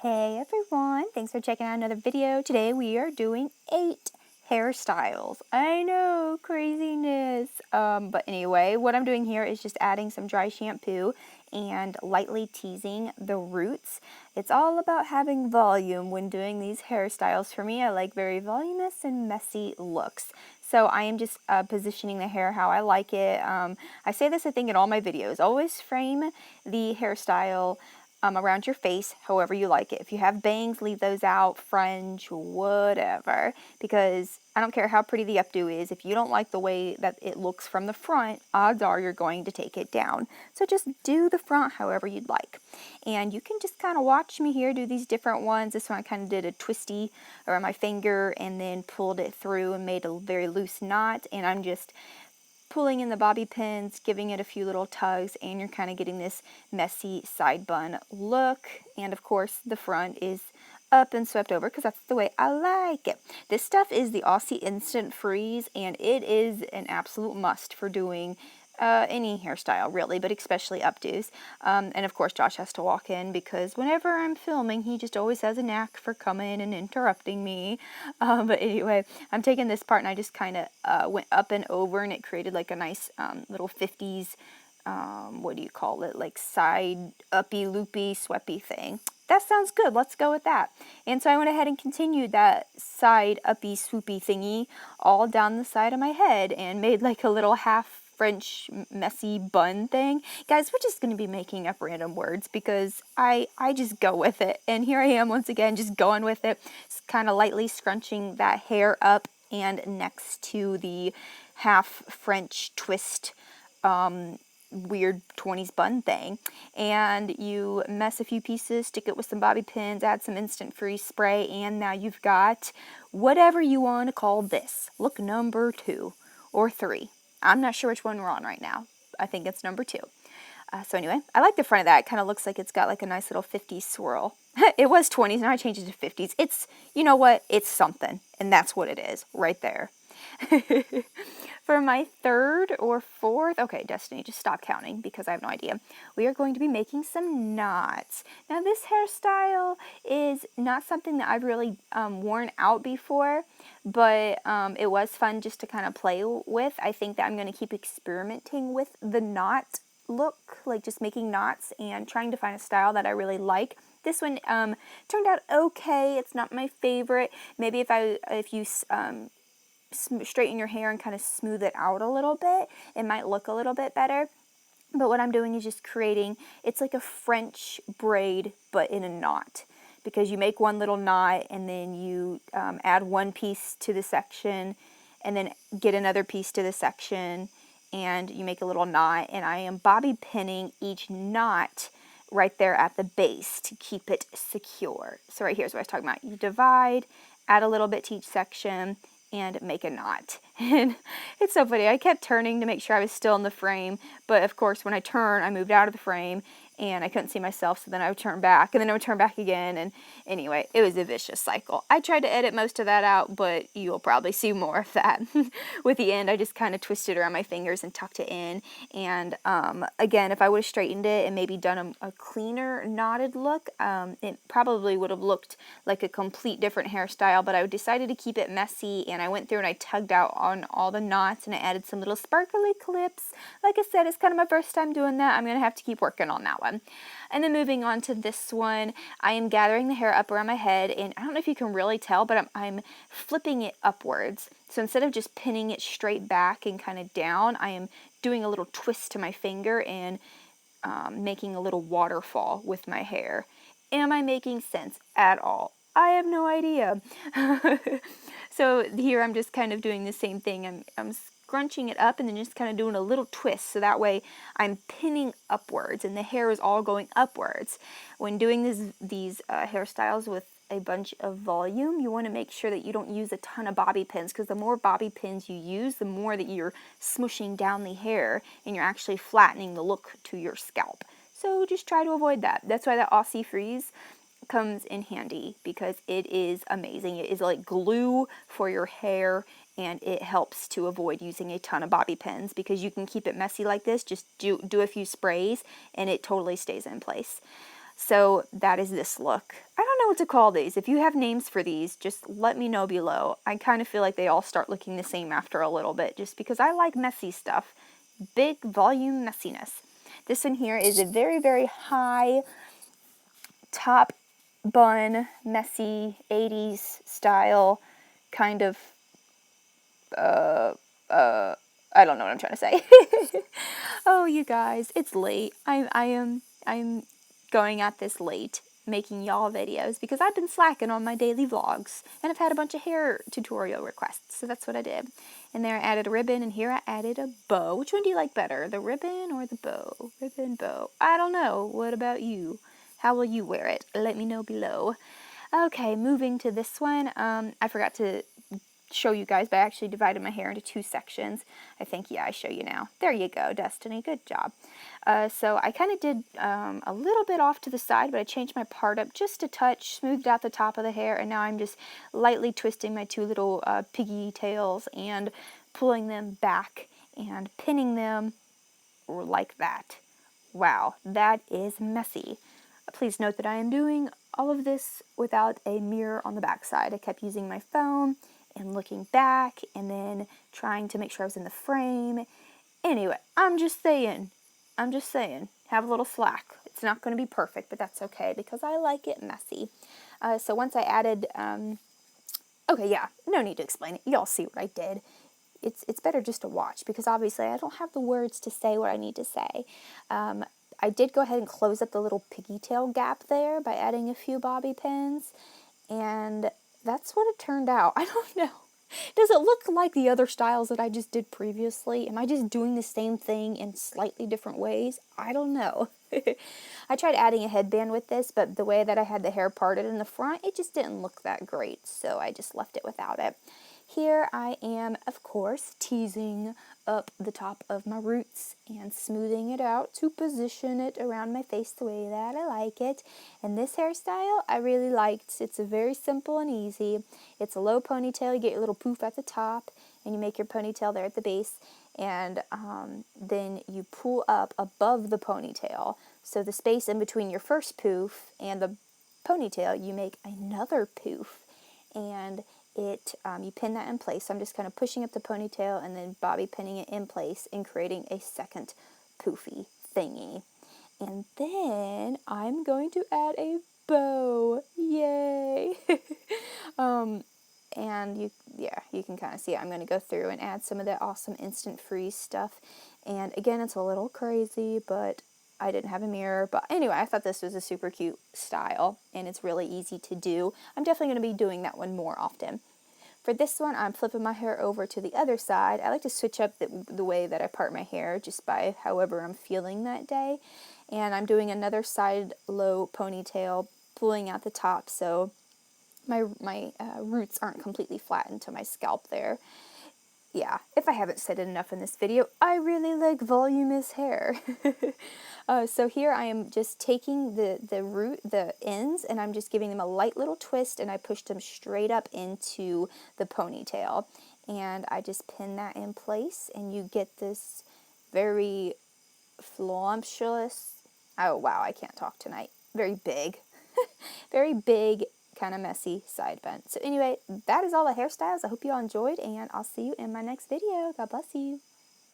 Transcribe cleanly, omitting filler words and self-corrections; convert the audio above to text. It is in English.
Hey everyone, thanks for checking out another video. Today we are doing 8 hairstyles. I know, craziness. But anyway, what I'm doing here is just adding some dry shampoo and lightly teasing the roots. It's all about having volume when doing these hairstyles. For me, I like very voluminous and messy looks. So I am just positioning the hair how I like it. I say this, I think, in all my videos. Always frame the hairstyle around your face however you like it. If you have bangs, leave those out, fringe, whatever, because I don't care how pretty the updo is. If you don't like the way that it looks from the front, odds are you're going to take it down. So just do the front however you'd like. And you can just kind of watch me here do these different ones. This one I kind of did a twisty around my finger and then pulled it through and made a very loose knot, and I'm just pulling in the bobby pins, giving it a few little tugs, and you're kind of getting this messy side bun look. And of course the front is up and swept over because that's the way I like it. This stuff is the Aussie Instant Freeze, and it is an absolute must for doing any hairstyle really, but especially updos. And of course Josh has to walk in because whenever I'm filming he just always has a knack for coming and interrupting me. But anyway, I'm taking this part and I just kind of went up and over, and it created like a nice little 50s, what do you call it, like side uppy loopy sweepy thing. That sounds good, let's go with that. And so I went ahead and continued that side uppy swoopy thingy all down the side of my head and made like a little half French messy bun thing. Guys, we're just going to be making up random words because I just go with it. And here I am once again just going with it. Just kind of lightly scrunching that hair up and next to the half French twist weird 20s bun thing. And you mess a few pieces, stick it with some bobby pins, add some instant freeze spray, and now you've got whatever you want to call this. Look number 2 or 3. I'm not sure which one we're on right now. I think it's number 2. So anyway, I like the front of that. It kind of looks like it's got like a nice little 50s swirl. It was 20s, now I changed it to 50s. It's, you know what? It's something. And that's what it is right there. For my 3rd or 4th, okay, Destiny, just stop counting because I have no idea. We are going to be making some knots. Now this hairstyle is not something that I've really worn out before, but it was fun just to kind of play with. I think that I'm going to keep experimenting with the knot look, like just making knots and trying to find a style that I really like. This one turned out okay. It's not my favorite. Maybe if you straighten your hair and kind of smooth it out a little bit, it might look a little bit better. But what I'm doing is just creating, it's like a French braid but in a knot, because you make one little knot and then you add one piece to the section and then get another piece to the section and you make a little knot, and I am bobby pinning each knot right there at the base to keep it secure. So right here's what I was talking about. You divide, add a little bit to each section, and make a knot. And it's so funny, I kept turning to make sure I was still in the frame, but of course when I turn, I moved out of the frame and I couldn't see myself, so then I would turn back and then I would turn back again, and anyway, it was a vicious cycle. I tried to edit most of that out, but you'll probably see more of that. With the end, I just kind of twisted around my fingers and tucked it in, and again, if I would have straightened it and maybe done a cleaner knotted look, it probably would have looked like a complete different hairstyle, but I decided to keep it messy, and I went through and I tugged out on all the knots and I added some little sparkly clips. Like I said, it's kind of my first time doing that. I'm going to have to keep working on that one. And then moving on to this one, I am gathering the hair up around my head, and I don't know if you can really tell, but I'm flipping it upwards. So instead of just pinning it straight back and kind of down, I am doing a little twist to my finger and making a little waterfall with my hair. Am I making sense at all? I have no idea. So here I'm just kind of doing the same thing. I'm scrunching it up and then just kind of doing a little twist, so that way I'm pinning upwards and the hair is all going upwards. When doing these hairstyles with a bunch of volume, you want to make sure that you don't use a ton of bobby pins, because the more bobby pins you use, the more that you're smushing down the hair and you're actually flattening the look to your scalp. So just try to avoid that. That's why that Aussie Freeze comes in handy, because it is amazing. It is like glue for your hair, and it helps to avoid using a ton of bobby pins, because you can keep it messy like this. Just do a few sprays and it totally stays in place. So that is this look. I don't know what to call these. If you have names for these, just let me know below. I kind of feel like they all start looking the same after a little bit, just because I like messy stuff. Big volume messiness. This one here is a very, very high top bun, messy, 80s style, kind of, I don't know what I'm trying to say. Oh, you guys, it's late. I'm going at this late, making y'all videos, because I've been slacking on my daily vlogs, and I've had a bunch of hair tutorial requests, so that's what I did. And there I added a ribbon, and here I added a bow. Which one do you like better, the ribbon or the bow? Ribbon, bow. I don't know. What about you? How will you wear it? Let me know below. Okay, moving to this one. I forgot to show you guys, but I actually divided my hair into 2 sections. I think, yeah, I show you now. There you go, Destiny. Good job. So I kind of did a little bit off to the side, but I changed my part up just a touch, smoothed out the top of the hair, and now I'm just lightly twisting my 2 little piggy tails and pulling them back and pinning them like that. Wow, that is messy. Please note that I am doing all of this without a mirror on the back side. I kept using my phone and looking back and then trying to make sure I was in the frame. Anyway, I'm just saying, have a little slack. It's not going to be perfect, but that's okay because I like it messy. So once I added, okay, yeah, no need to explain it. Y'all see what I did. It's better just to watch because obviously I don't have the words to say what I need to say. I did go ahead and close up the little piggy tail gap there by adding a few bobby pins, and that's what it turned out. I don't know. Does it look like the other styles that I just did previously? Am I just doing the same thing in slightly different ways? I don't know. I tried adding a headband with this, but the way that I had the hair parted in the front, it just didn't look that great, so I just left it without it. Here I am, of course, teasing up the top of my roots and smoothing it out to position it around my face the way that I like it. And this hairstyle I really liked. It's a very simple and easy. It's a low ponytail. You get your little poof at the top and you make your ponytail there at the base. And then you pull up above the ponytail. So the space in between your first poof and the ponytail, you make another poof. And you pin that in place. So I'm just kind of pushing up the ponytail and then bobby pinning it in place and creating a second poofy thingy. And then I'm going to add a bow. Yay! And you can kind of see it. I'm going to go through and add some of that awesome instant freeze stuff. And again, it's a little crazy, but I didn't have a mirror. But anyway, I thought this was a super cute style, and it's really easy to do. I'm definitely going to be doing that one more often. For this one, I'm flipping my hair over to the other side. I like to switch up the way that I part my hair just by however I'm feeling that day. And I'm doing another side low ponytail, pulling out the top so my roots aren't completely flattened to my scalp there. Yeah, if I haven't said it enough in this video, I really like voluminous hair. So here I am just taking the ends, and I'm just giving them a light little twist, and I pushed them straight up into the ponytail. And I just pin that in place, and you get this very voluptuous, oh wow, I can't talk tonight, very big, very big, kind of messy side bun. So anyway, that is all the hairstyles. I hope you all enjoyed, and I'll see you in my next video. God bless you.